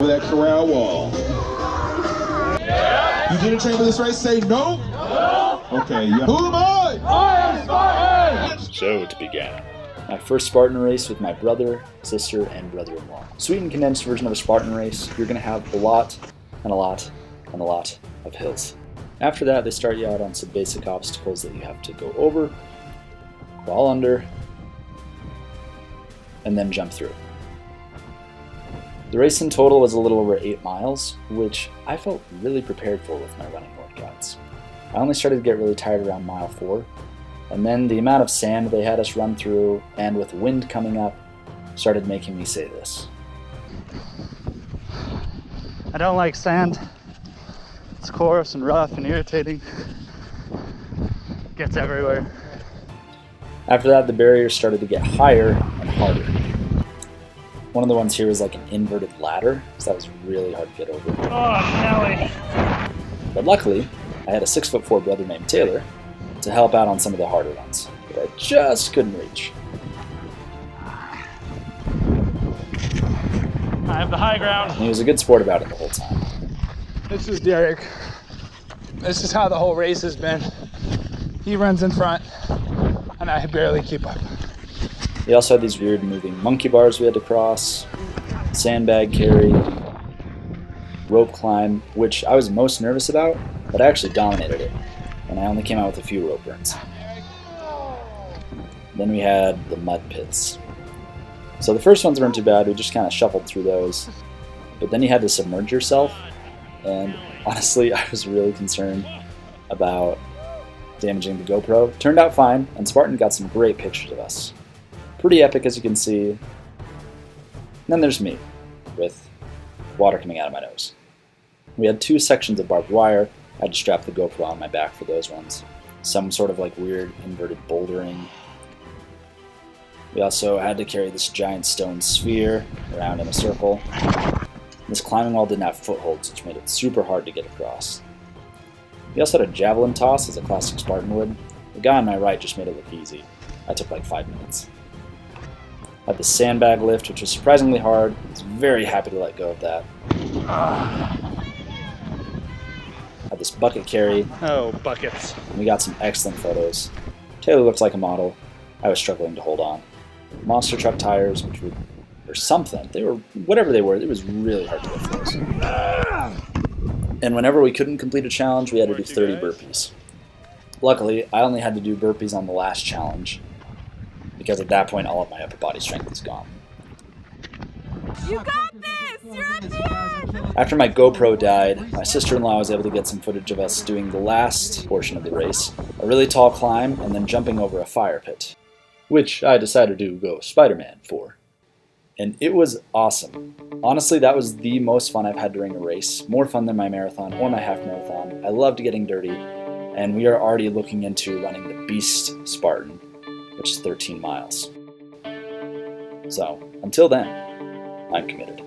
With extra round wall. You didn't train for this race? Say no? No. Okay, yeah. Who am I? I am Spartan! So it began. My first Spartan race with my brother, sister, and brother-in-law. Sweet and condensed version of a Spartan race, you're going to have a lot, and a lot, and a lot of hills. After that, they start you out on some basic obstacles that you have to go over, crawl under, and then jump through. The race in total was a little over 8 miles, which I felt really prepared for with my running workouts. I only started to get really tired around mile 4, and then the amount of sand they had us run through, and with wind coming up, started making me say this. I don't like sand. It's coarse and rough and irritating. Gets everywhere. After that, the barriers started to get higher and harder. One of the ones here was like an inverted ladder, so that was really hard to get over. Oh, Nelly. But luckily, I had a 6'4" brother named Taylor to help out on some of the harder ones that I just couldn't reach. I have the high ground. And he was a good sport about it the whole time. This is Derek. This is how the whole race has been. He runs in front, and I barely keep up. We also had these weird moving monkey bars we had to cross, sandbag carry, rope climb, which I was most nervous about, but I actually dominated it, and I only came out with a few rope burns. Then we had the mud pits. So the first ones weren't too bad, we just kind of shuffled through those, but then you had to submerge yourself, and honestly I was really concerned about damaging the GoPro. Turned out fine, and Spartan got some great pictures of us. Pretty epic, as you can see. And then there's me, with water coming out of my nose. We had 2 sections of barbed wire. I had to strap the GoPro on my back for those ones. Some sort of like weird inverted bouldering. We also had to carry this giant stone sphere around in a circle. This climbing wall didn't have footholds, which made it super hard to get across. We also had a javelin toss, as a classic Spartan would. The guy on my right just made it look easy. I took like 5 minutes. Had the sandbag lift, which was surprisingly hard. I was very happy to let go of that. Had this bucket carry. Oh, buckets. And we got some excellent photos. Taylor looked like a model. I was struggling to hold on. Monster truck tires, which were or something. They were whatever they were. It was really hard to lift those. And whenever we couldn't complete a challenge, we had to do 30 burpees. Luckily, I only had to do burpees on the last challenge, because at that point all of my upper body strength was gone. You got this! You're at the end! After my GoPro died, my sister-in-law was able to get some footage of us doing the last portion of the race, a really tall climb, and then jumping over a fire pit, which I decided to go Spider-Man for. And it was awesome. Honestly, that was the most fun I've had during a race, more fun than my marathon or my half marathon. I loved getting dirty, and we are already looking into running the Beast Spartan, which is 13 miles. So, until then, I'm committed.